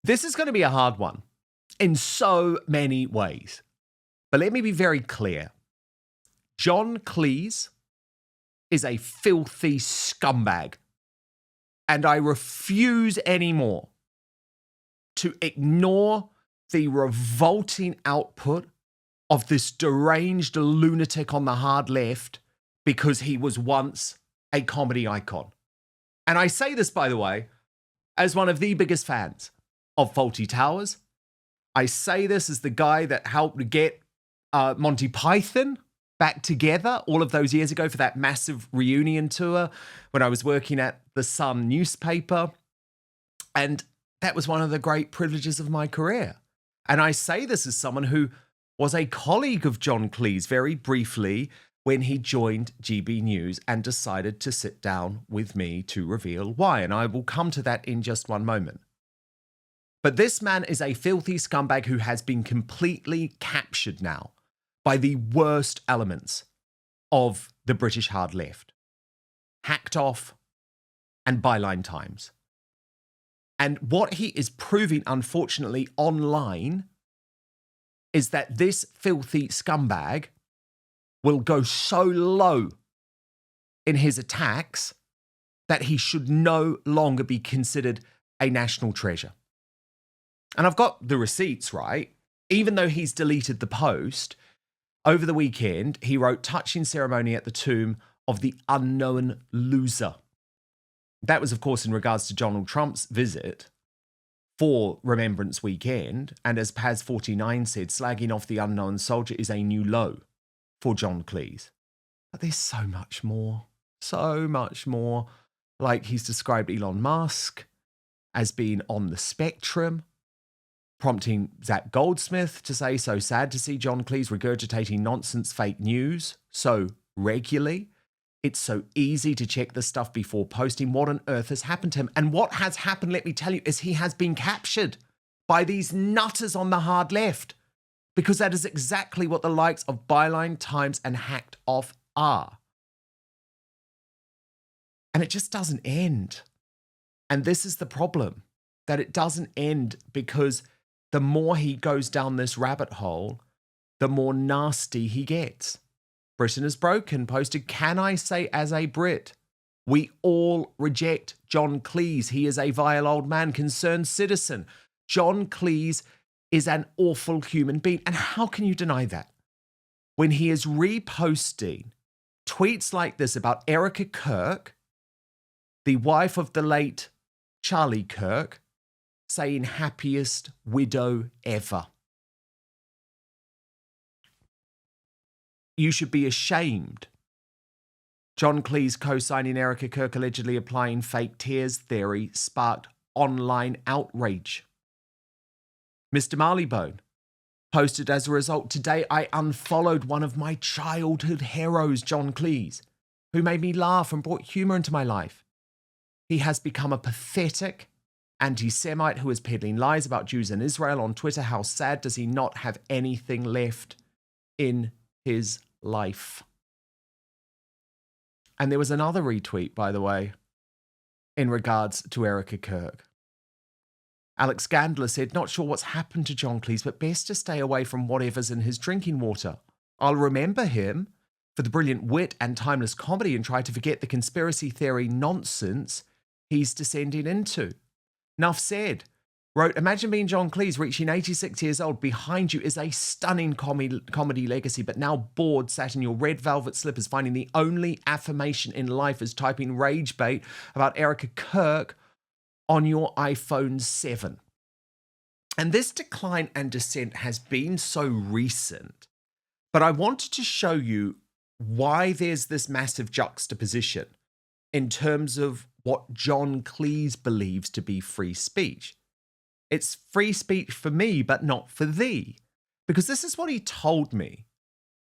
This is going to be a hard one in so many ways. But let me be very clear. John Cleese is a filthy scumbag. And I refuse anymore to ignore the revolting output of this deranged lunatic on the hard left because he was once a comedy icon. And I say this, by the way, as one of the biggest fans of Fawlty Towers. I say this as the guy that helped get Monty Python back together all of those years ago for that massive reunion tour when I was working at the Sun newspaper. And that was one of the great privileges of my career. And I say this as someone who was a colleague of John Cleese very briefly when he joined GB News and decided to sit down with me to reveal why. And I will come to that in just one moment. But this man is a filthy scumbag who has been completely captured now by the worst elements of the British hard left. Hacked off and byline times. And what he is proving, unfortunately, online is that this filthy scumbag will go so low in his attacks that he should no longer be considered a national treasure. And I've got the receipts, right? Even though he's deleted the post, over the weekend, he wrote touching ceremony at the tomb of the unknown loser. That was, of course, in regards to Donald Trump's visit for Remembrance Weekend. And as Paz49 said, slagging off the unknown soldier is a new low for John Cleese. But there's so much more. So much more. Like he's described Elon Musk as being on the spectrum, prompting Zach Goldsmith to say, so sad to see John Cleese regurgitating nonsense fake news so regularly. It's so easy to check this stuff before posting. What on earth has happened to him? And what has happened, let me tell you, is he has been captured by these nutters on the hard left. Because that is exactly what the likes of Byline Times and Hacked Off are. And it just doesn't end. And this is the problem, that it doesn't end because the more he goes down this rabbit hole, the more nasty he gets. Britain is Broken posted, can I say as a Brit, we all reject John Cleese. He is a vile old man, concerned citizen. John Cleese is an awful human being. And how can you deny that? When he is reposting tweets like this about Erika Kirk, the wife of the late Charlie Kirk, saying happiest widow ever. You should be ashamed. John Cleese co-signing Erika Kirk allegedly applying fake tears theory sparked online outrage. Mr. Marleybone posted as a result, today I unfollowed one of my childhood heroes, John Cleese, who made me laugh and brought humour into my life. He has become a pathetic anti-Semite who is peddling lies about Jews and Israel on Twitter. How sad does he not have anything left in his life? And there was another retweet, by the way, in regards to Erika Kirk. Alex Gandler said, not sure what's happened to John Cleese, but best to stay away from whatever's in his drinking water. I'll remember him for the brilliant wit and timeless comedy and try to forget the conspiracy theory nonsense he's descending into. Enough said. Wrote, imagine being John Cleese reaching 86 years old. Behind you is a stunning comedy legacy, but now bored, sat in your red velvet slippers, finding the only affirmation in life is typing rage bait about Erika Kirk on your iPhone 7. And this decline and descent has been so recent, but I wanted to show you why there's this massive juxtaposition in terms of what John Cleese believes to be free speech. It's free speech for me, but not for thee. Because this is what he told me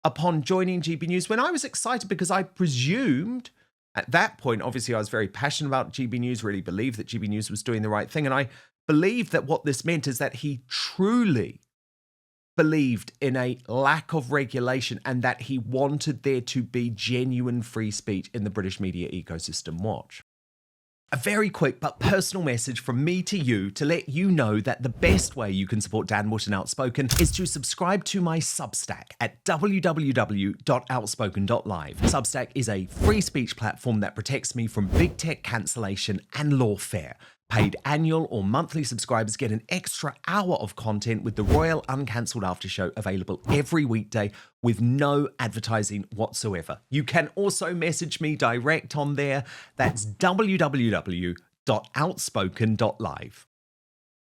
upon joining GB News when I was excited because I presumed at that point, obviously I was very passionate about GB News, really believed that GB News was doing the right thing. And I believed that what this meant is that he truly believed in a lack of regulation and that he wanted there to be genuine free speech in the British media ecosystem. Watch. A very quick but personal message from me to you to let you know that the best way you can support Dan Wootton Outspoken is to subscribe to my Substack at www.outspoken.live. Substack is a free speech platform that protects me from big tech cancellation and lawfare. Paid annual or monthly subscribers get an extra hour of content with the Royal Uncancelled After Show available every weekday with no advertising whatsoever. You can also message me direct on there. That's www.outspoken.live.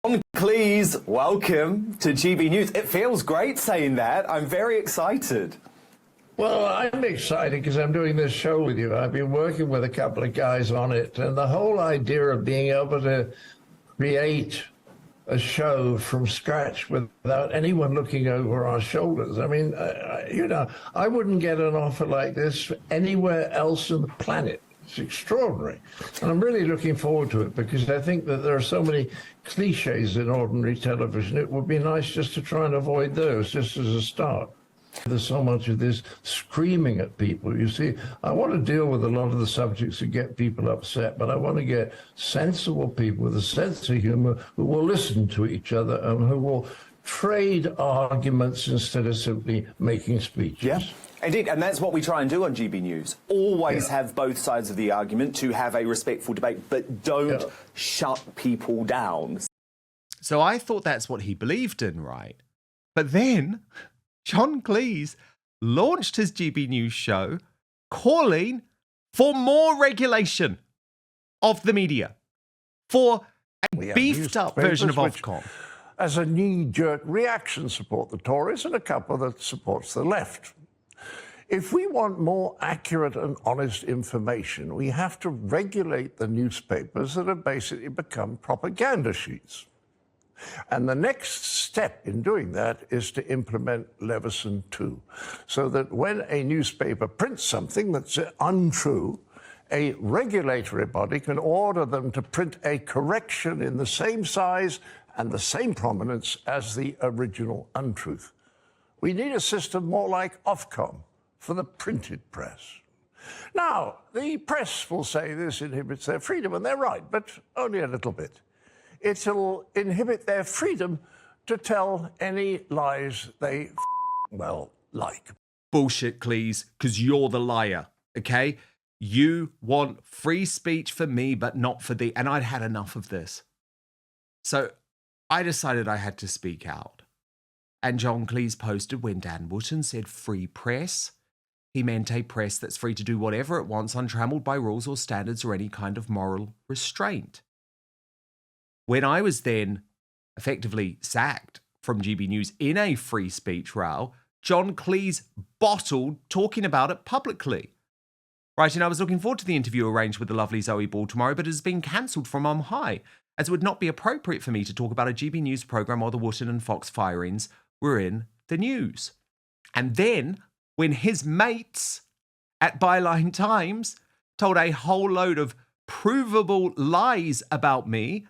John Cleese, welcome to GB News. It feels great saying that. I'm very excited. Well, I'm excited because I'm doing this show with you. I've been working with a couple of guys on it, and the whole idea of being able to create a show from scratch without anyone looking over our shoulders. I mean, I wouldn't get an offer like this anywhere else on the planet. It's extraordinary. And I'm really looking forward to it because I think that there are so many cliches in ordinary television. It would be nice just to try and avoid those, just as a start. There's so much of this screaming at people. You see, I want to deal with a lot of the subjects that get people upset, but I want to get sensible people with a sense of humor who will listen to each other and who will trade arguments instead of simply making speeches. Yeah, indeed. And that's what we try and do on GB News. Always have both sides of the argument to have a respectful debate, but don't shut people down. So I thought that's what he believed in, right? But then John Cleese launched his GB News show calling for more regulation of the media, for a beefed up version of Ofcom. As a knee-jerk reaction, support the Tories and a couple that supports the left. If we want more accurate and honest information, we have to regulate the newspapers that have basically become propaganda sheets. And the next step in doing that is to implement Leveson 2, so that when a newspaper prints something that's untrue, a regulatory body can order them to print a correction in the same size and the same prominence as the original untruth. We need a system more like Ofcom for the printed press. Now, the press will say this inhibits their freedom, and they're right, but only a little bit. It'll inhibit their freedom to tell any lies they like. Bullshit, Cleese, because you're the liar, okay? You want free speech for me, but not for thee. And I'd had enough of this. So I decided I had to speak out. And John Cleese posted when Dan Wootton said free press, he meant a press that's free to do whatever it wants, untrammeled by rules or standards or any kind of moral restraint. When I was then effectively sacked from GB News in a free speech row, John Cleese bottled talking about it publicly. Right, and I was looking forward to the interview arranged with the lovely Zoe Ball tomorrow, but it has been cancelled from on high, as it would not be appropriate for me to talk about a GB News programme while the Wootton and Fox firings were in the news. And then, when his mates at Byline Times told a whole load of provable lies about me,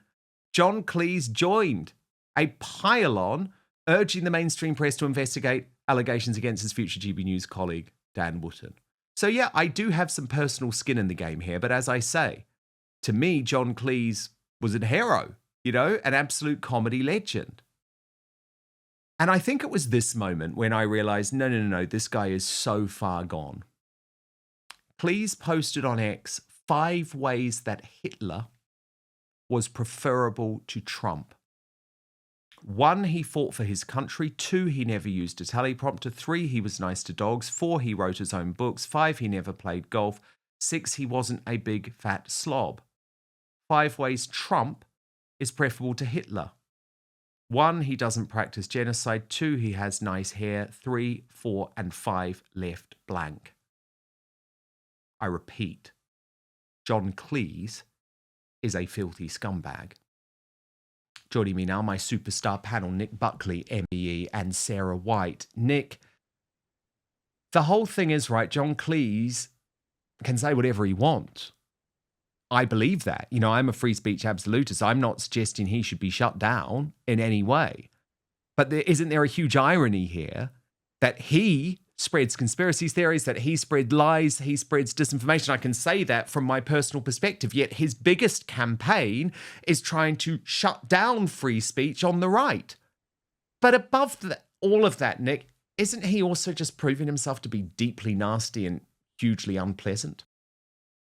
John Cleese joined a pile-on urging the mainstream press to investigate allegations against his future GB News colleague, Dan Wootton. So yeah, I do have some personal skin in the game here, but as I say, to me, John Cleese was a hero, an absolute comedy legend. And I think it was this moment when I realized, no, this guy is so far gone. Cleese posted on X 5 ways that Hitler was preferable to Trump. 1, he fought for his country. 2, he never used a teleprompter. 3, he was nice to dogs. 4, he wrote his own books. 5, he never played golf. 6, he wasn't a big fat slob. 5 ways Trump is preferable to Hitler. 1, he doesn't practice genocide. 2, he has nice hair. 3, 4, and 5 left blank. I repeat, John Cleese is a filthy scumbag. Joining me now, my superstar panel, Nick Buckley, MEE, and Sarah White. Nick, the whole thing is, right, John Cleese can say whatever he wants. I believe that. I'm a free speech absolutist. I'm not suggesting he should be shut down in any way. But isn't there a huge irony here that he spreads conspiracy theories, that he spread lies, he spreads disinformation. I can say that from my personal perspective, yet his biggest campaign is trying to shut down free speech on the right. But above all of that, Nick, isn't he also just proving himself to be deeply nasty and hugely unpleasant?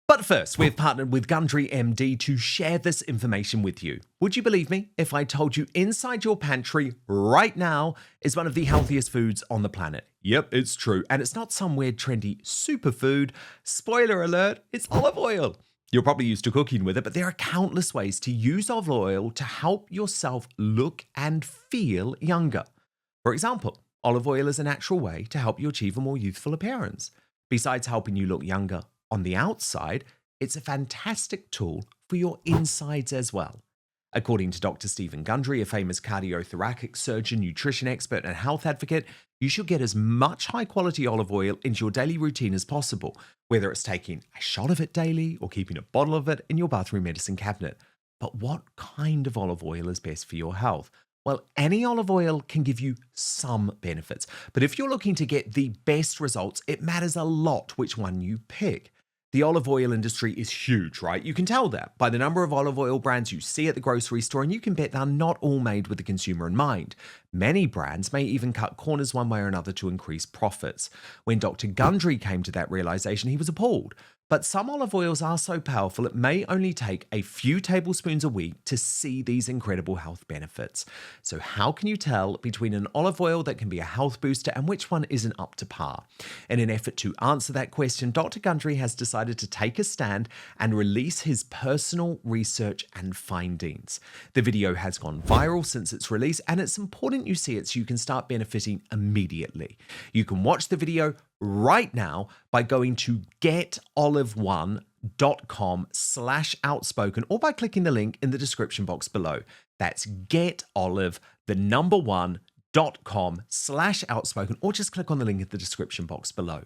But first, we've partnered with Gundry MD to share this information with you. Would you believe me if I told you inside your pantry right now is one of the healthiest foods on the planet? Yep, it's true. And it's not some weird trendy superfood. Spoiler alert, it's olive oil. You're probably used to cooking with it, but there are countless ways to use olive oil to help yourself look and feel younger. For example, olive oil is a natural way to help you achieve a more youthful appearance. Besides helping you look younger on the outside, it's a fantastic tool for your insides as well. According to Dr. Stephen Gundry, a famous cardiothoracic surgeon, nutrition expert, and health advocate, you should get as much high-quality olive oil into your daily routine as possible, whether it's taking a shot of it daily or keeping a bottle of it in your bathroom medicine cabinet. But what kind of olive oil is best for your health? Well, any olive oil can give you some benefits, but if you're looking to get the best results, it matters a lot which one you pick. The olive oil industry is huge, right? You can tell that by the number of olive oil brands you see at the grocery store, and you can bet they're not all made with the consumer in mind. Many brands may even cut corners one way or another to increase profits. When Dr. Gundry came to that realization, he was appalled. But some olive oils are so powerful it may only take a few tablespoons a week to see these incredible health benefits. So how can you tell between an olive oil that can be a health booster and which one isn't up to par? In an effort to answer that question, Dr. Gundry has decided to take a stand and release his personal research and findings. The video has gone viral since its release, and it's important you see it so you can start benefiting immediately. You can watch the video right now by going to getolive1.com/outspoken or by clicking the link in the description box below. That's getolive1.com/outspoken or just click on the link in the description box below.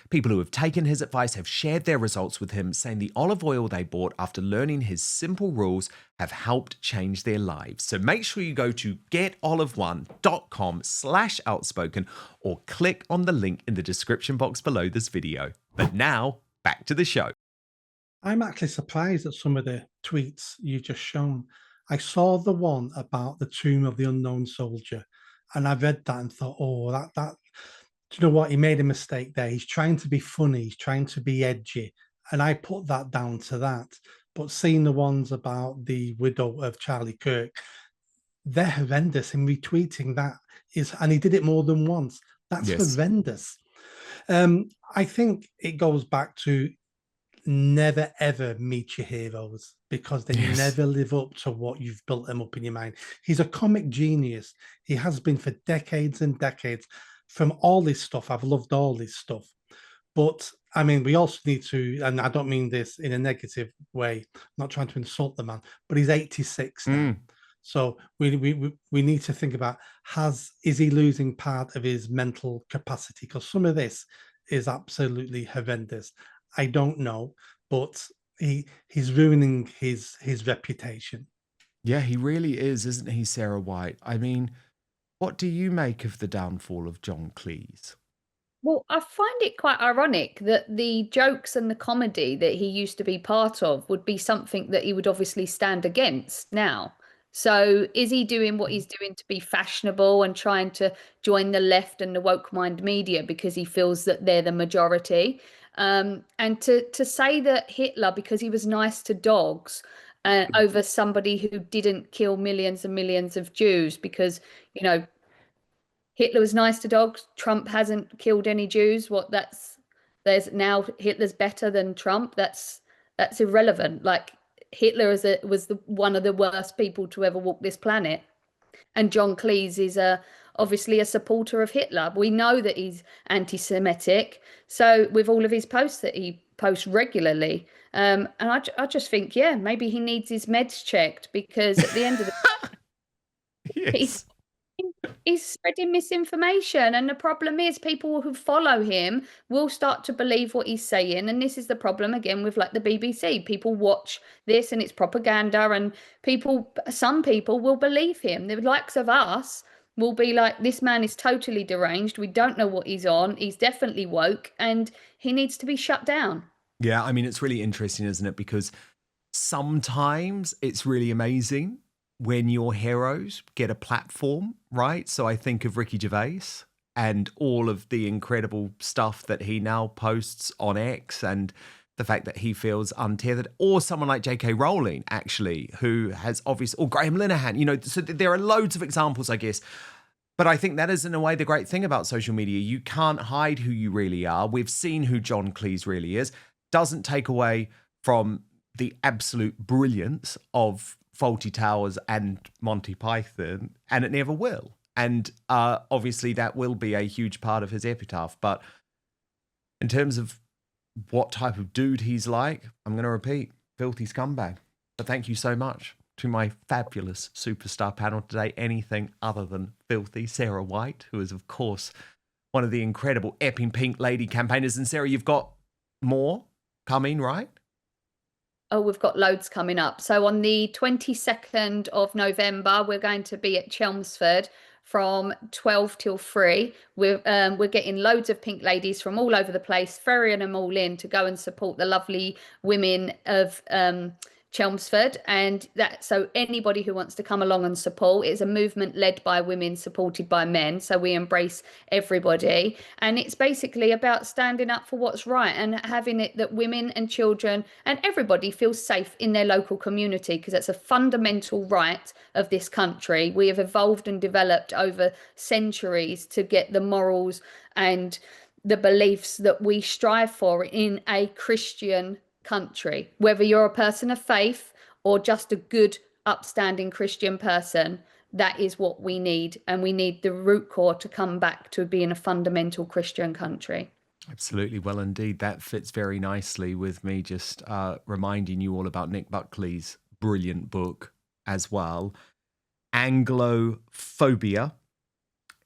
People who have taken his advice have shared their results with him, saying the olive oil they bought after learning his simple rules have helped change their lives. So make sure you go to getolive1.com/outspoken or click on the link in the description box below this video. But now, back to the show. I'm actually surprised at some of the tweets you've just shown. I saw the one about the tomb of the unknown soldier, and I read that and thought, oh, that do you know what? He made a mistake there. He's trying to be funny. He's trying to be edgy. And I put that down to that. But seeing the ones about the widow of Charlie Kirk, they're horrendous. And retweeting that and he did it more than once. That's horrendous. I think it goes back to never ever meet your heroes, because they never live up to what you've built them up in your mind. He's a comic genius. He has been for decades and decades. From all this stuff, I've loved all this stuff. But I mean, we also need to, and I don't mean this in a negative way, I'm not trying to insult the man, but he's 86 now. So we need to think about, is he losing part of his mental capacity? Because some of this is absolutely horrendous. I don't know, but he's ruining his reputation. Yeah, he really is, isn't he, Sarah White? I mean, what do you make of the downfall of John Cleese? Well, I find it quite ironic that the jokes and the comedy that he used to be part of would be something that he would obviously stand against now. So is he doing what he's doing to be fashionable and trying to join the left and the woke mind media because he feels that they're the majority? And to say that Hitler, because he was nice to dogs, over somebody who didn't kill millions and millions of Jews, because, you know, Hitler was nice to dogs. Trump hasn't killed any Jews. There's now Hitler's better than Trump. That's irrelevant. Like, Hitler was one of the worst people to ever walk this planet. And John Cleese is obviously a supporter of Hitler. We know that he's anti-Semitic. So with all of his posts that he posts regularly, and I just think, yeah, maybe he needs his meds checked, because at the end of the he's spreading misinformation. And the problem is, people who follow him will start to believe what he's saying. And this is the problem again with like the BBC. People watch this and it's propaganda, and some people will believe him. The likes of us will be like, this man is totally deranged. We don't know what he's on. He's definitely woke and he needs to be shut down. Yeah, I mean, it's really interesting, isn't it? Because sometimes it's really amazing when your heroes get a platform, right? So I think of Ricky Gervais and all of the incredible stuff that he now posts on X, and the fact that he feels untethered, or someone like J.K. Rowling, actually, who has obviously, or Graham Linehan, so there are loads of examples, I guess. But I think that is, in a way, the great thing about social media. You can't hide who you really are. We've seen who John Cleese really is. Doesn't take away from the absolute brilliance of Fawlty Towers and Monty Python, and it never will. And obviously that will be a huge part of his epitaph. But in terms of what type of dude he's like, I'm going to repeat, filthy scumbag. But thank you so much to my fabulous superstar panel today. Anything other than filthy. Sarah White, who is, of course, one of the incredible Epping Pink Lady campaigners. And Sarah, you've got more coming, right? Oh, we've got loads coming up. So on the 22nd of November, we're going to be at Chelmsford from 12 till 3. We're getting loads of pink ladies from all over the place, ferrying them all in to go and support the lovely women of Chelmsford. And that, so anybody who wants to come along and support, it's a movement led by women, supported by men, so we embrace everybody. And it's basically about standing up for what's right and having it that women and children and everybody feels safe in their local community, because it's a fundamental right of this country. We have evolved and developed over centuries to get the morals and the beliefs that we strive for in a Christian country. Whether you're a person of faith or just a good upstanding Christian person, that is what we need. And we need the root core to come back to being a fundamental Christian country. Absolutely. Well, indeed, that fits very nicely with me just reminding you all about Nick Buckley's brilliant book as well. Anglophobia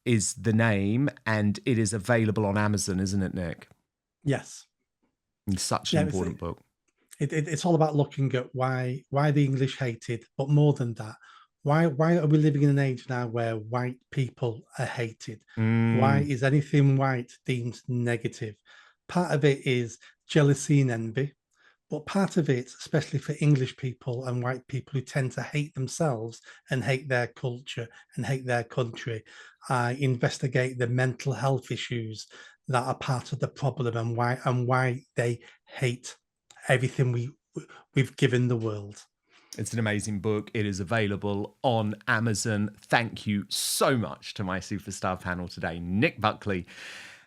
is the name, and it is available on Amazon, isn't it, Nick? Yes. It's such an important book. It's all about looking at why the English hated, but more than that, why are we living in an age now where white people are hated? Why is anything white deemed negative? Part of it is jealousy and envy, but part of it, especially for English people and white people who tend to hate themselves and hate their culture and hate their country, investigate the mental health issues that are part of the problem and why they hate everything we've given the world. It's an amazing book. It is available on Amazon. Thank you so much to my superstar panel today, Nick Buckley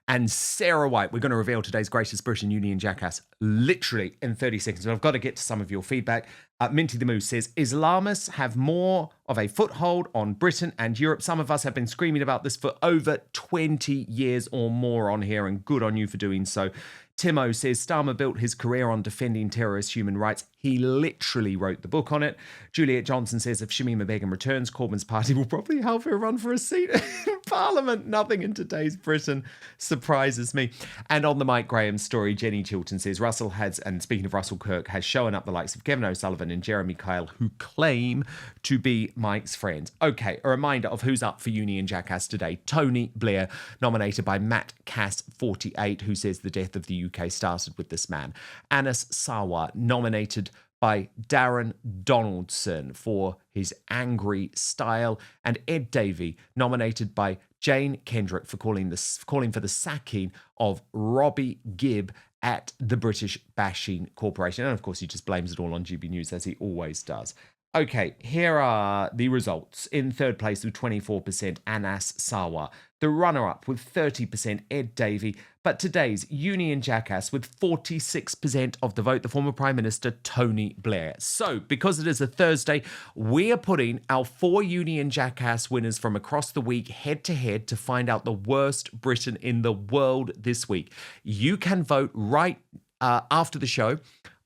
and Sarah White. We're going to reveal today's greatest Britain Union jackass literally in 30 seconds. But I've got to get to some of your feedback. Minty the Moose says, Islamists have more of a foothold on Britain and Europe. Some of us have been screaming about this for over 20 years or more on here, and good on you for doing so. Timo says, Starmer built his career on defending terrorist human rights. He literally wrote the book on it. Juliet Johnson says, if Shamima Begum returns, Corbyn's party will probably help her run for a seat in Parliament. Nothing in today's Britain surprises me. And on the Mike Graham story, Jenny Chilton says, Russell has, and speaking of Russell Kirk, has shown up the likes of Kevin O'Sullivan and Jeremy Kyle, who claim to be Mike's friends. Okay, a reminder of who's up for Union Jackass today. Tony Blair, nominated by Matt Cass 48, who says the death of the UK started with this man. Anas Sawa, nominated by Darren Donaldson for his angry style, and Ed Davey, nominated by Jane Kendrick for calling for the sacking of Robbie Gibb at the British Bashing Corporation. And of course, he just blames it all on GB News, as he always does. Okay, here are the results. In third place with 24%, Anas Sawa. The runner-up with 30%, Ed Davey. But today's Union Jackass with 46% of the vote, the former Prime Minister, Tony Blair. So, because it is a Thursday, we are putting our 4 Union Jackass winners from across the week head-to-head to find out the worst Briton in the world this week. You can vote right after the show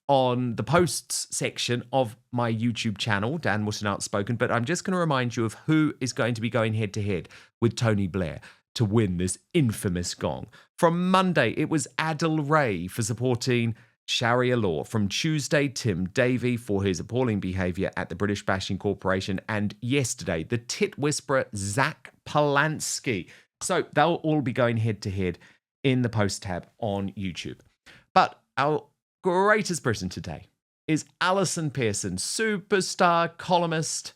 on the posts section of my YouTube channel, Dan Wootton Outspoken, but I'm just going to remind you of who is going to be going head-to-head with Tony Blair to win this infamous gong. From Monday, it was Adil Ray for supporting Sharia law, from Tuesday, Tim Davie for his appalling behaviour at the British Bashing Corporation, and yesterday, the tit whisperer Zach Polanski. So they'll all be going head to head in the post tab on YouTube. But our greatest Britain today is Alison Pearson, superstar columnist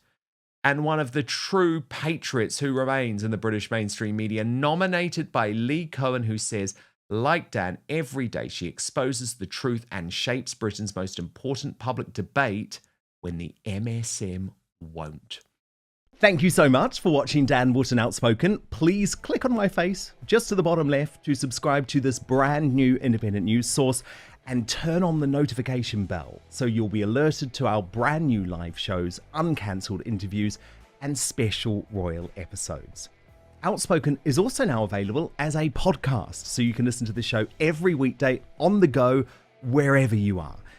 and one of the true patriots who remains in the British mainstream media, nominated by Lee Cohen, who says, like Dan, every day she exposes the truth and shapes Britain's most important public debate when the MSM won't. Thank you so much for watching Dan Wootton Outspoken. Please click on my face just to the bottom left to subscribe to this brand new independent news source and turn on the notification bell so you'll be alerted to our brand new live shows, uncancelled interviews, and special royal episodes. Outspoken is also now available as a podcast, so you can listen to the show every weekday on the go, wherever you are.